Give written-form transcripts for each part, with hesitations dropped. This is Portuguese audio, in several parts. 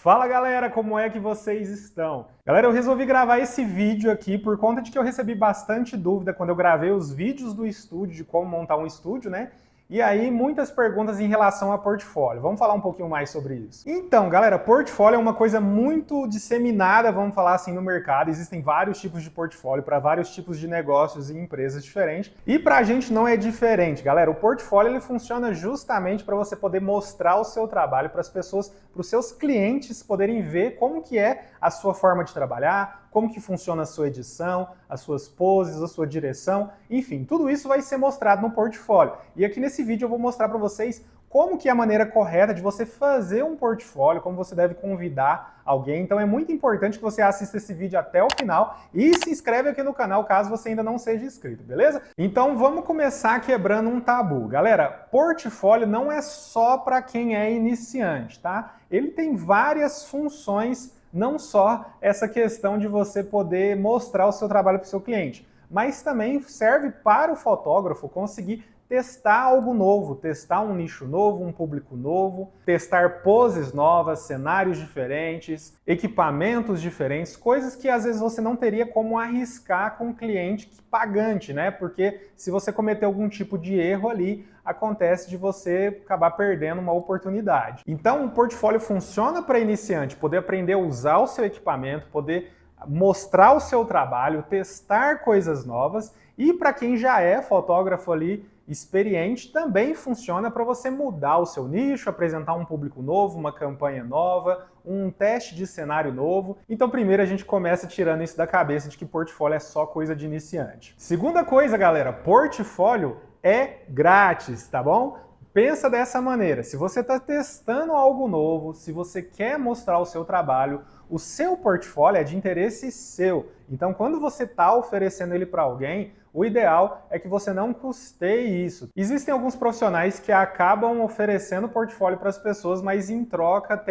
Fala galera, como é que vocês estão? Galera, eu resolvi gravar esse vídeo aqui por conta de que eu recebi bastante dúvida quando eu gravei os vídeos do estúdio, de como montar um estúdio, né? E aí, muitas perguntas em relação a portfólio. Vamos falar um pouquinho mais sobre isso. Então, galera, portfólio é uma coisa muito disseminada, vamos falar assim, no mercado. Existem vários tipos de portfólio para vários tipos de negócios e empresas diferentes. E para a gente não é diferente, galera. O portfólio ele funciona justamente para você poder mostrar o seu trabalho para as pessoas, para os seus clientes poderem ver como que é a sua forma de trabalhar, como que funciona a sua edição, as suas poses, a sua direção, enfim, tudo isso vai ser mostrado no portfólio. E aqui nesse vídeo eu vou mostrar para vocês como que é a maneira correta de você fazer um portfólio, como você deve convidar alguém. Então é muito importante que você assista esse vídeo até o final e se inscreve aqui no canal caso você ainda não seja inscrito, beleza? Então vamos começar quebrando um tabu. Galera, portfólio não é só para quem é iniciante, tá? Ele tem várias funções, não só essa questão de você poder mostrar o seu trabalho para o seu cliente, mas também serve para o fotógrafo conseguir testar algo novo, testar um nicho novo, um público novo, testar poses novas, cenários diferentes, equipamentos diferentes, coisas que às vezes você não teria como arriscar com um cliente pagante, né? Porque se você cometer algum tipo de erro ali, acontece de você acabar perdendo uma oportunidade. Então, o portfólio funciona para iniciante, poder aprender a usar o seu equipamento, poder mostrar o seu trabalho, testar coisas novas, e para quem já é fotógrafo ali experiente, também funciona para você mudar o seu nicho, apresentar um público novo, uma campanha nova, um teste de cenário novo. Então primeiro a gente começa tirando isso da cabeça de que portfólio é só coisa de iniciante. Segunda coisa, galera, portfólio é grátis, tá bom? Pensa dessa maneira, se você está testando algo novo, se você quer mostrar o seu trabalho, o seu portfólio é de interesse seu. Então, quando você está oferecendo ele para alguém, o ideal é que você não custeie isso. Existem alguns profissionais que acabam oferecendo portfólio para as pessoas, mas em troca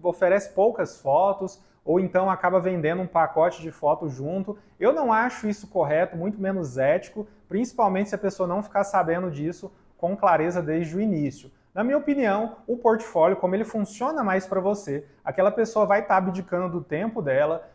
oferece poucas fotos, ou então acaba vendendo um pacote de fotos junto. Eu não acho isso correto, muito menos ético, principalmente se a pessoa não ficar sabendo disso com clareza desde o início. Na minha opinião, o portfólio, como ele funciona mais para você, aquela pessoa vai estar abdicando do tempo dela,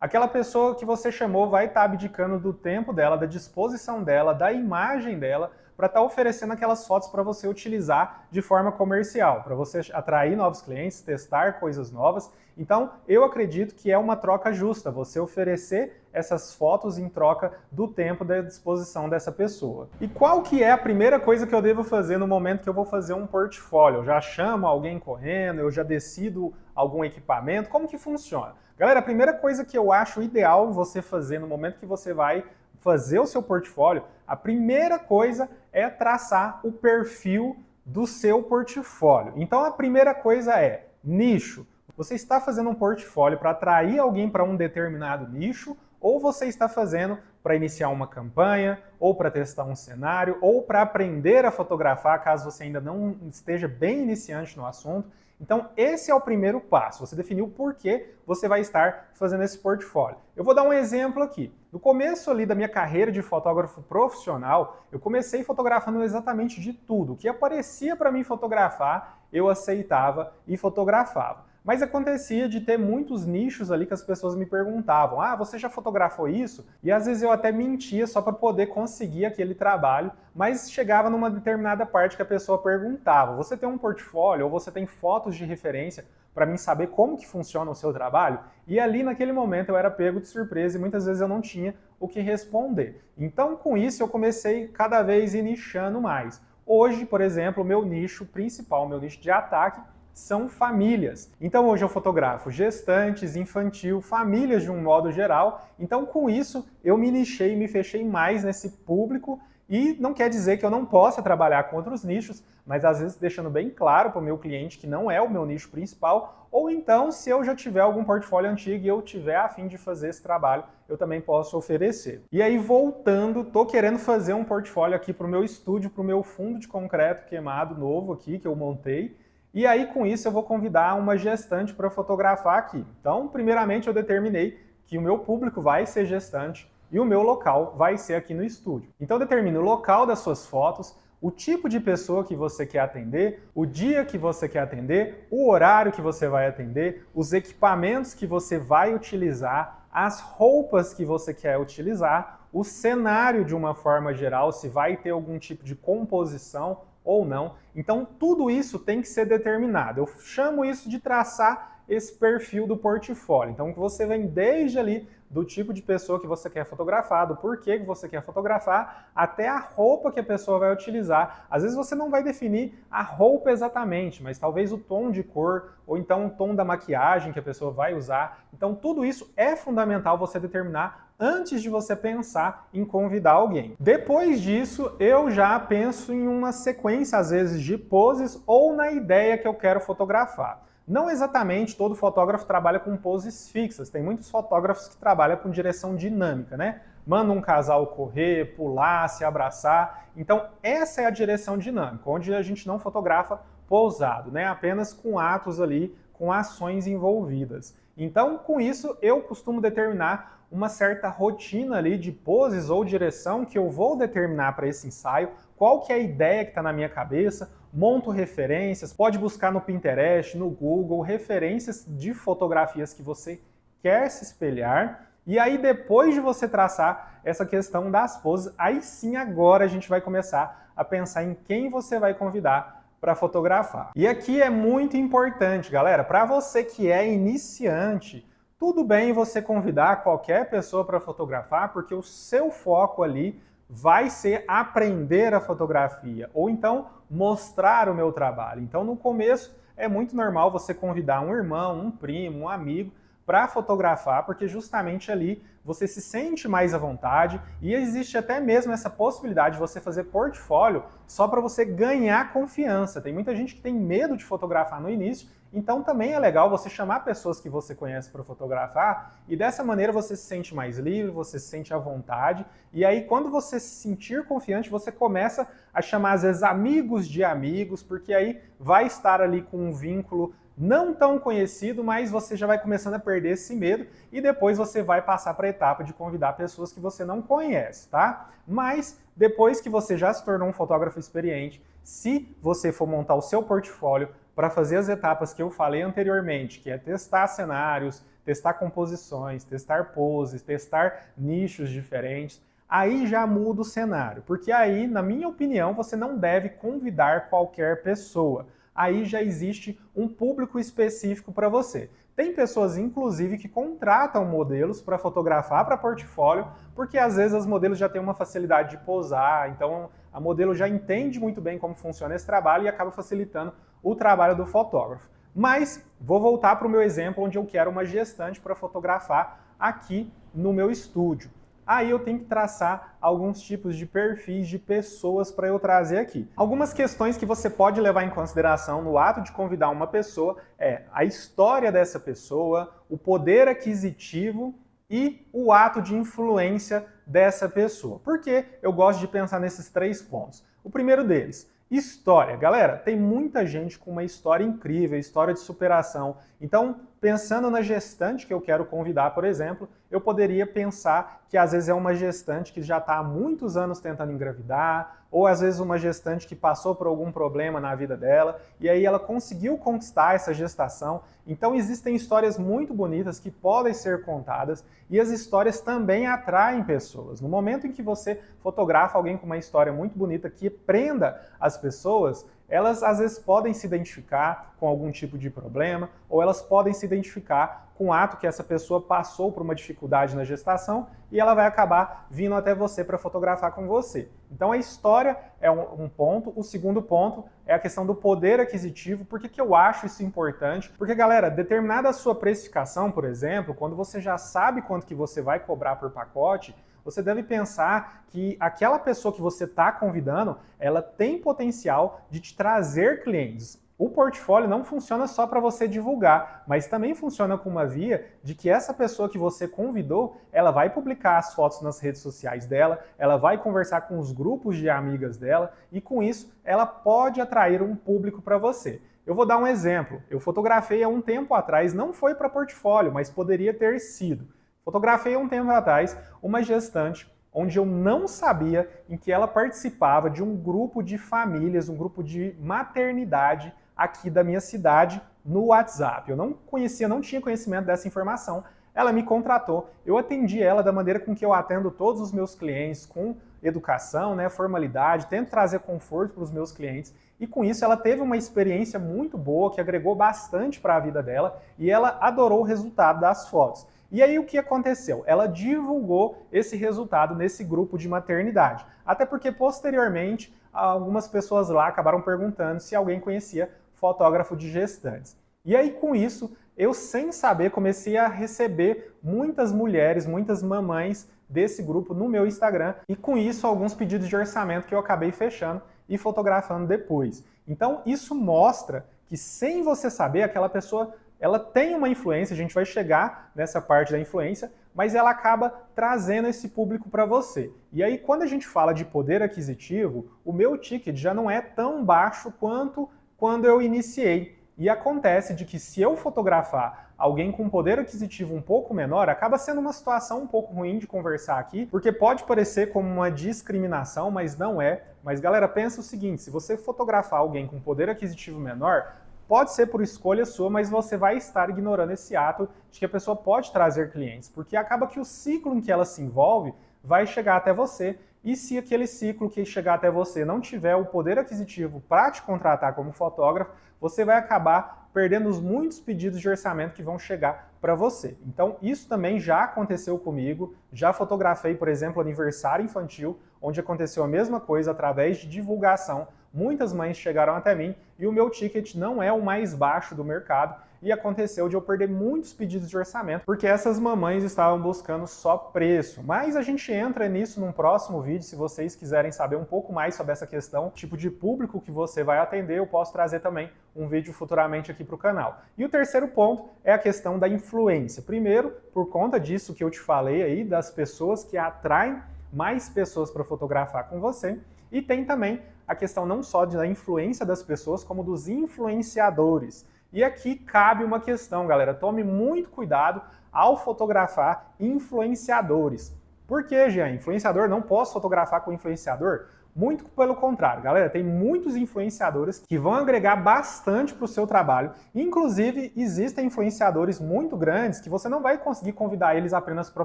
aquela pessoa que você chamou vai estar abdicando do tempo dela, da disposição dela, da imagem dela, para estar oferecendo aquelas fotos para você utilizar de forma comercial, para você atrair novos clientes, testar coisas novas. Então, eu acredito que é uma troca justa, você oferecer essas fotos em troca do tempo da disposição dessa pessoa. E qual que é a primeira coisa que eu devo fazer no momento que eu vou fazer um portfólio? Eu já chamo alguém correndo, eu já decido algum equipamento, como que funciona? Galera, a primeira coisa que eu acho ideal você fazer no momento que você vai fazer o seu portfólio, a primeira coisa é traçar o perfil do seu portfólio. Então a primeira coisa é nicho. Você está fazendo um portfólio para atrair alguém para um determinado nicho, ou você está fazendo para iniciar uma campanha, ou para testar um cenário, ou para aprender a fotografar, caso você ainda não esteja bem iniciante no assunto. Então, esse é o primeiro passo, você definiu por que você vai estar fazendo esse portfólio. Eu vou dar um exemplo aqui. No começo ali da minha carreira de fotógrafo profissional, eu comecei fotografando exatamente de tudo. O que aparecia para mim fotografar, eu aceitava e fotografava. Mas acontecia de ter muitos nichos ali que as pessoas me perguntavam: ah, você já fotografou isso? E às vezes eu até mentia só para poder conseguir aquele trabalho, mas chegava numa determinada parte que a pessoa perguntava: você tem um portfólio ou você tem fotos de referência para mim saber como que funciona o seu trabalho? E ali naquele momento eu era pego de surpresa e muitas vezes eu não tinha o que responder. Então com isso eu comecei cada vez ir nichando mais. Hoje, por exemplo, o meu nicho principal, o meu nicho de ataque, são famílias. Então hoje eu fotografo gestantes, infantil, famílias de um modo geral. Então com isso eu me nichei, me fechei mais nesse público, e não quer dizer que eu não possa trabalhar com outros nichos, mas às vezes deixando bem claro para o meu cliente que não é o meu nicho principal, ou então se eu já tiver algum portfólio antigo e eu tiver a fim de fazer esse trabalho, eu também posso oferecer. E aí voltando, tô querendo fazer um portfólio aqui para o meu estúdio, para o meu fundo de concreto queimado novo aqui que eu montei. E aí, com isso, eu vou convidar uma gestante para fotografar aqui. Então, primeiramente, eu determinei que o meu público vai ser gestante e o meu local vai ser aqui no estúdio. Então, determine o local das suas fotos, o tipo de pessoa que você quer atender, o dia que você quer atender, o horário que você vai atender, os equipamentos que você vai utilizar, as roupas que você quer utilizar, o cenário de uma forma geral, se vai ter algum tipo de composição ou não. Então, tudo isso tem que ser determinado. Eu chamo isso de traçar esse perfil do portfólio. Então, você vem desde ali do tipo de pessoa que você quer fotografar, do porquê que você quer fotografar, até a roupa que a pessoa vai utilizar. Às vezes você não vai definir a roupa exatamente, mas talvez o tom de cor, ou então o tom da maquiagem que a pessoa vai usar. Então, tudo isso é fundamental você determinar antes de você pensar em convidar alguém. Depois disso, eu já penso em uma sequência, às vezes, de poses ou na ideia que eu quero fotografar. Não exatamente todo fotógrafo trabalha com poses fixas, tem muitos fotógrafos que trabalham com direção dinâmica, né? Manda um casal correr, pular, se abraçar. Então, essa é a direção dinâmica, onde a gente não fotografa pousado, né? Apenas com atos ali, com ações envolvidas. Então, com isso, eu costumo determinar uma certa rotina ali de poses ou direção que eu vou determinar para esse ensaio, qual que é a ideia que está na minha cabeça, monto referências, pode buscar no Pinterest, no Google, referências de fotografias que você quer se espelhar, e aí depois de você traçar essa questão das poses, aí sim agora a gente vai começar a pensar em quem você vai convidar para fotografar. E aqui é muito importante, galera, para você que é iniciante, tudo bem você convidar qualquer pessoa para fotografar, porque o seu foco ali vai ser aprender a fotografia, ou então mostrar o meu trabalho. Então, no começo, é muito normal você convidar um irmão, um primo, um amigo para fotografar, porque justamente ali você se sente mais à vontade e existe até mesmo essa possibilidade de você fazer portfólio só para você ganhar confiança. Tem muita gente que tem medo de fotografar no início, então também é legal você chamar pessoas que você conhece para fotografar e dessa maneira você se sente mais livre, você se sente à vontade e aí quando você se sentir confiante, você começa a chamar às vezes amigos de amigos, porque aí vai estar ali com um vínculo não tão conhecido, mas você já vai começando a perder esse medo e depois você vai passar para a etapa de convidar pessoas que você não conhece, tá? Mas depois que você já se tornou um fotógrafo experiente, se você for montar o seu portfólio para fazer as etapas que eu falei anteriormente, que é testar cenários, testar composições, testar poses, testar nichos diferentes, aí já muda o cenário, porque aí, na minha opinião, você não deve convidar qualquer pessoa. Aí já existe um público específico para você. Tem pessoas, inclusive, que contratam modelos para fotografar para portfólio, porque às vezes as modelos já têm uma facilidade de posar, então a modelo já entende muito bem como funciona esse trabalho e acaba facilitando o trabalho do fotógrafo. Mas vou voltar para o meu exemplo onde eu quero uma gestante para fotografar aqui no meu estúdio. Aí eu tenho que traçar alguns tipos de perfis de pessoas para eu trazer aqui. Algumas questões que você pode levar em consideração no ato de convidar uma pessoa é a história dessa pessoa, o poder aquisitivo e o ato de influência dessa pessoa. Por que eu gosto de pensar nesses 3 pontos? O primeiro deles, história. Galera, tem muita gente com uma história incrível, história de superação. Então, pensando na gestante que eu quero convidar, por exemplo, eu poderia pensar que às vezes é uma gestante que já está há muitos anos tentando engravidar, ou às vezes uma gestante que passou por algum problema na vida dela, e aí ela conseguiu conquistar essa gestação. Então existem histórias muito bonitas que podem ser contadas, e as histórias também atraem pessoas. No momento em que você fotografa alguém com uma história muito bonita que prenda as pessoas, elas às vezes podem se identificar com algum tipo de problema, ou elas podem se identificar com o ato que essa pessoa passou por uma dificuldade na gestação e ela vai acabar vindo até você para fotografar com você. Então a história é um ponto. O segundo ponto é a questão do poder aquisitivo. Por que eu acho isso importante? Porque, galera, determinada a sua precificação, por exemplo, quando você já sabe quanto que você vai cobrar por pacote, você deve pensar que aquela pessoa que você está convidando, ela tem potencial de te trazer clientes. O portfólio não funciona só para você divulgar, mas também funciona com uma via de que essa pessoa que você convidou, ela vai publicar as fotos nas redes sociais dela, ela vai conversar com os grupos de amigas dela e com isso ela pode atrair um público para você. Eu vou dar um exemplo. Eu fotografei há um tempo atrás, não foi para portfólio, mas poderia ter sido. Fotografei há um tempo atrás uma gestante onde eu não sabia em que ela participava de um grupo de famílias, um grupo de maternidade aqui da minha cidade no WhatsApp. Eu não conhecia, não tinha conhecimento dessa informação. Ela me contratou, eu atendi ela da maneira com que eu atendo todos os meus clientes, com educação, né, formalidade, tento trazer conforto para os meus clientes. E com isso ela teve uma experiência muito boa, que agregou bastante para a vida dela, e ela adorou o resultado das fotos. E aí o que aconteceu? Ela divulgou esse resultado nesse grupo de maternidade. Até porque posteriormente algumas pessoas lá acabaram perguntando se alguém conhecia fotógrafo de gestantes. E aí com isso, eu sem saber comecei a receber muitas mulheres, muitas mamães desse grupo no meu Instagram, e com isso alguns pedidos de orçamento que eu acabei fechando e fotografando depois. Então isso mostra que sem você saber, aquela pessoa ela tem uma influência, a gente vai chegar nessa parte da influência, mas ela acaba trazendo esse público para você. E aí quando a gente fala de poder aquisitivo, o meu ticket já não é tão baixo quanto quando eu iniciei. E acontece de que se eu fotografar alguém com poder aquisitivo um pouco menor, acaba sendo uma situação um pouco ruim de conversar aqui, porque pode parecer como uma discriminação, mas não é. Mas galera, pensa o seguinte, se você fotografar alguém com poder aquisitivo menor, pode ser por escolha sua, mas você vai estar ignorando esse ato de que a pessoa pode trazer clientes, porque acaba que o ciclo em que ela se envolve vai chegar até você, e se aquele ciclo que chegar até você não tiver o poder aquisitivo para te contratar como fotógrafo, você vai acabar perdendo os muitos pedidos de orçamento que vão chegar para você. Então isso também já aconteceu comigo, já fotografei, por exemplo, aniversário infantil, onde aconteceu a mesma coisa através de divulgação. Muitas mães chegaram até mim e o meu ticket não é o mais baixo do mercado, e aconteceu de eu perder muitos pedidos de orçamento, porque essas mamães estavam buscando só preço. Mas a gente entra nisso num próximo vídeo, se vocês quiserem saber um pouco mais sobre essa questão, tipo de público que você vai atender, eu posso trazer também um vídeo futuramente aqui para o canal. E o terceiro ponto é a questão da influência. Primeiro, por conta disso que eu te falei aí, das pessoas que atraem mais pessoas para fotografar com você, e tem também a questão não só da influência das pessoas, como dos influenciadores. E aqui cabe uma questão, galera. Tome muito cuidado ao fotografar influenciadores. Por que, Jean? Influenciador? Não posso fotografar com influenciador? Muito pelo contrário, galera. Tem muitos influenciadores que vão agregar bastante para o seu trabalho. Inclusive, existem influenciadores muito grandes que você não vai conseguir convidar eles apenas para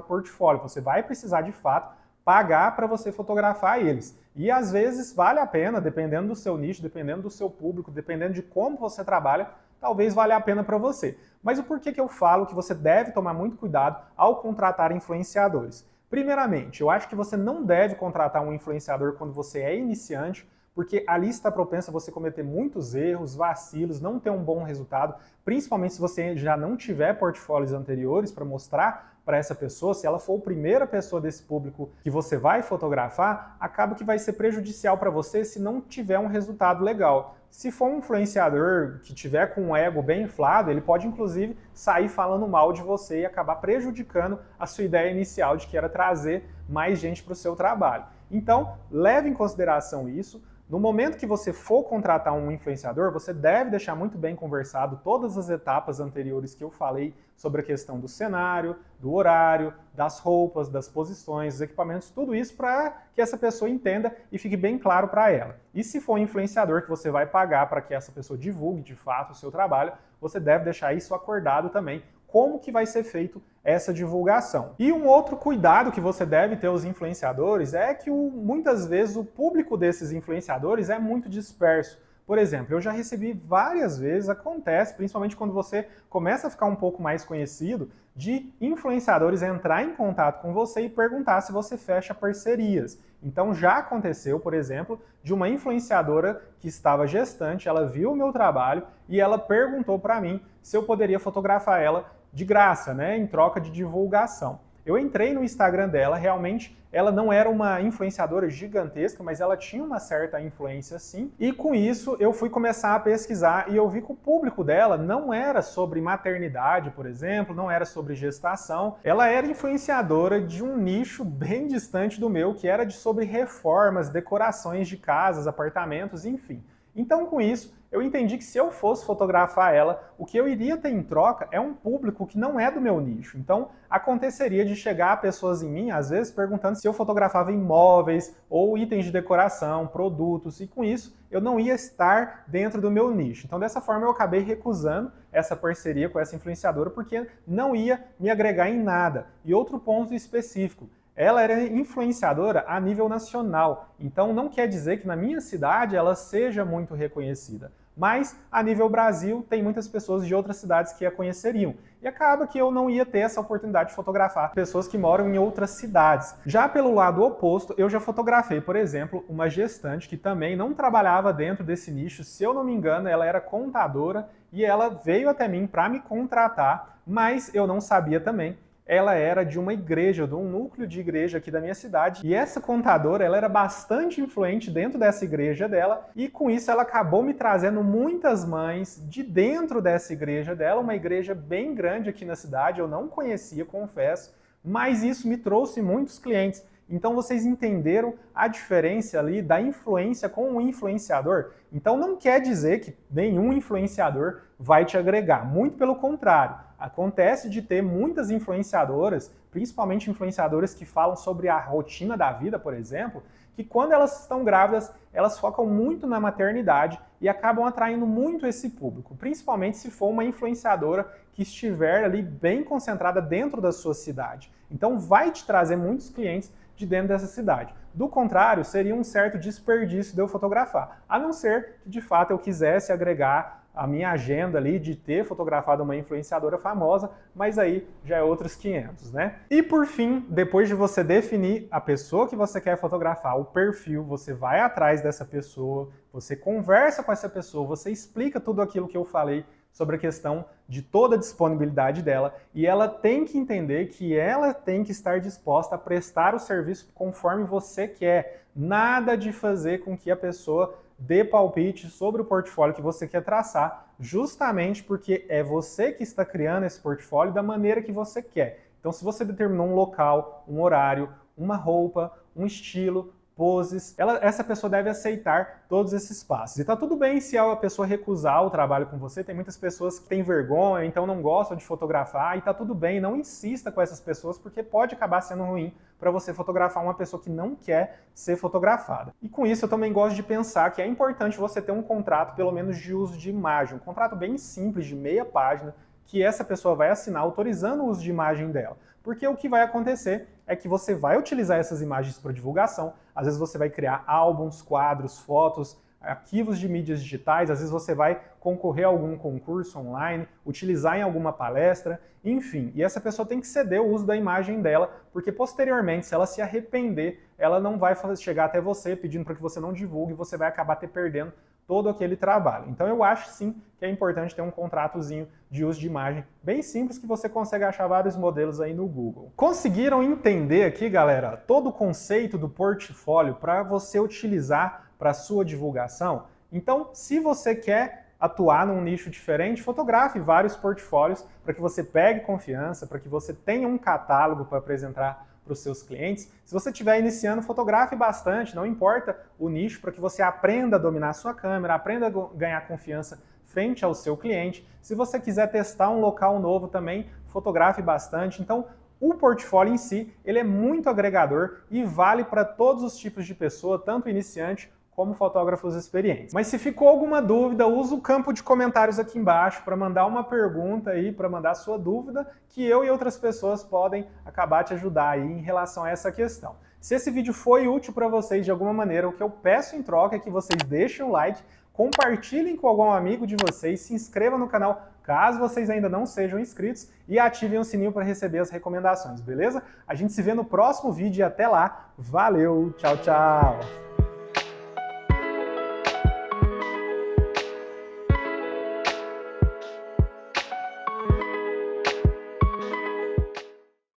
portfólio. Você vai precisar, de fato, pagar para você fotografar eles. E às vezes vale a pena, dependendo do seu nicho, dependendo do seu público, dependendo de como você trabalha, talvez valha a pena para você. Mas o porquê que eu falo que você deve tomar muito cuidado ao contratar influenciadores? Primeiramente, eu acho que você não deve contratar um influenciador quando você é iniciante, porque ali está propenso a você cometer muitos erros, vacilos, não ter um bom resultado, principalmente se você já não tiver portfólios anteriores para mostrar para essa pessoa, se ela for a primeira pessoa desse público que você vai fotografar, acaba que vai ser prejudicial para você se não tiver um resultado legal. Se for um influenciador que tiver com um ego bem inflado, ele pode inclusive sair falando mal de você e acabar prejudicando a sua ideia inicial de que era trazer mais gente para o seu trabalho. Então, leve em consideração isso. No momento que você for contratar um influenciador, você deve deixar muito bem conversado todas as etapas anteriores que eu falei sobre a questão do cenário, do horário, das roupas, das posições, dos equipamentos, tudo isso para que essa pessoa entenda e fique bem claro para ela. E se for um influenciador que você vai pagar para que essa pessoa divulgue de fato o seu trabalho, você deve deixar isso acordado também, como que vai ser feito essa divulgação. E um outro cuidado que você deve ter os influenciadores é que muitas vezes o público desses influenciadores é muito disperso. Por exemplo, eu já recebi várias vezes, acontece, principalmente quando você começa a ficar um pouco mais conhecido, de influenciadores entrar em contato com você e perguntar se você fecha parcerias. Então já aconteceu, por exemplo, de uma influenciadora que estava gestante, ela viu o meu trabalho e ela perguntou para mim se eu poderia fotografar ela de graça, né, em troca de divulgação. Eu entrei no Instagram dela, realmente ela não era uma influenciadora gigantesca, mas ela tinha uma certa influência sim, e com isso eu fui começar a pesquisar e eu vi que o público dela não era sobre maternidade, por exemplo, não era sobre gestação, ela era influenciadora de um nicho bem distante do meu, que era sobre reformas, decorações de casas, apartamentos, enfim. Então, com isso, eu entendi que se eu fosse fotografar ela, o que eu iria ter em troca é um público que não é do meu nicho. Então, aconteceria de chegar pessoas em mim, às vezes, perguntando se eu fotografava imóveis ou itens de decoração, produtos, e com isso eu não ia estar dentro do meu nicho. Então, dessa forma, eu acabei recusando essa parceria com essa influenciadora porque não ia me agregar em nada. E outro ponto específico, ela era influenciadora a nível nacional, então não quer dizer que na minha cidade ela seja muito reconhecida, mas a nível Brasil tem muitas pessoas de outras cidades que a conheceriam. E acaba que eu não ia ter essa oportunidade de fotografar pessoas que moram em outras cidades. Já pelo lado oposto, eu já fotografei, por exemplo, uma gestante que também não trabalhava dentro desse nicho, se eu não me engano, ela era contadora e ela veio até mim para me contratar, mas eu não sabia também. Ela era de uma igreja, de um núcleo de igreja aqui da minha cidade, e essa contadora, ela era bastante influente dentro dessa igreja dela, e com isso ela acabou me trazendo muitas mães de dentro dessa igreja dela, uma igreja bem grande aqui na cidade, eu não conhecia, confesso, mas isso me trouxe muitos clientes. Então vocês entenderam a diferença ali da influência com o influenciador? Então não quer dizer que nenhum influenciador vai te agregar, muito pelo contrário. Acontece de ter muitas influenciadoras, principalmente influenciadoras que falam sobre a rotina da vida, por exemplo, que quando elas estão grávidas, elas focam muito na maternidade e acabam atraindo muito esse público, principalmente se for uma influenciadora que estiver ali bem concentrada dentro da sua cidade. Então vai te trazer muitos clientes de dentro dessa cidade. Do contrário, seria um certo desperdício de eu fotografar, a não ser que de fato eu quisesse agregar a minha agenda ali de ter fotografado uma influenciadora famosa, mas aí já é outros 500, né? E por fim, depois de você definir a pessoa que você quer fotografar, o perfil, você vai atrás dessa pessoa, você conversa com essa pessoa, você explica tudo aquilo que eu falei sobre a questão de toda a disponibilidade dela, e ela tem que entender que ela tem que estar disposta a prestar o serviço conforme você quer. Nada de fazer com que a pessoa dê palpite sobre o portfólio que você quer traçar, justamente porque é você que está criando esse portfólio da maneira que você quer. Então, se você determinou um local, um horário, uma roupa, um estilo, poses, essa pessoa deve aceitar todos esses passos. E tá tudo bem se a pessoa recusar o trabalho com você, tem muitas pessoas que têm vergonha, então não gostam de fotografar, e tá tudo bem, não insista com essas pessoas, porque pode acabar sendo ruim para você fotografar uma pessoa que não quer ser fotografada. E com isso eu também gosto de pensar que é importante você ter um contrato, pelo menos de uso de imagem, um contrato bem simples, de meia página, que essa pessoa vai assinar autorizando o uso de imagem dela. Porque o que vai acontecer é que você vai utilizar essas imagens para divulgação, às vezes você vai criar álbuns, quadros, fotos, arquivos de mídias digitais, às vezes você vai concorrer a algum concurso online, utilizar em alguma palestra, enfim. E essa pessoa tem que ceder o uso da imagem dela, porque posteriormente, se ela se arrepender, ela não vai chegar até você pedindo para que você não divulgue e você vai acabar perdendo todo aquele trabalho. Então eu acho sim que é importante ter um contratozinho de uso de imagem bem simples que você consegue achar vários modelos aí no Google. Conseguiram entender aqui, galera, todo o conceito do portfólio para você utilizar para sua divulgação? Então, se você quer atuar num nicho diferente, fotografe vários portfólios para que você pegue confiança, para que você tenha um catálogo para apresentar para os seus clientes. Se você estiver iniciando, fotografe bastante, não importa o nicho, para que você aprenda a dominar a sua câmera, aprenda a ganhar confiança frente ao seu cliente. Se você quiser testar um local novo também, fotografe bastante. Então, o portfólio em si, ele é muito agregador e vale para todos os tipos de pessoa, tanto iniciante como fotógrafos experientes. Mas se ficou alguma dúvida, usa o campo de comentários aqui embaixo para mandar uma pergunta aí, para mandar sua dúvida, que eu e outras pessoas podem acabar te ajudar aí em relação a essa questão. Se esse vídeo foi útil para vocês de alguma maneira, o que eu peço em troca é que vocês deixem o like, compartilhem com algum amigo de vocês, se inscrevam no canal caso vocês ainda não sejam inscritos e ativem o sininho para receber as recomendações, beleza? A gente se vê no próximo vídeo e até lá. Valeu, tchau, tchau!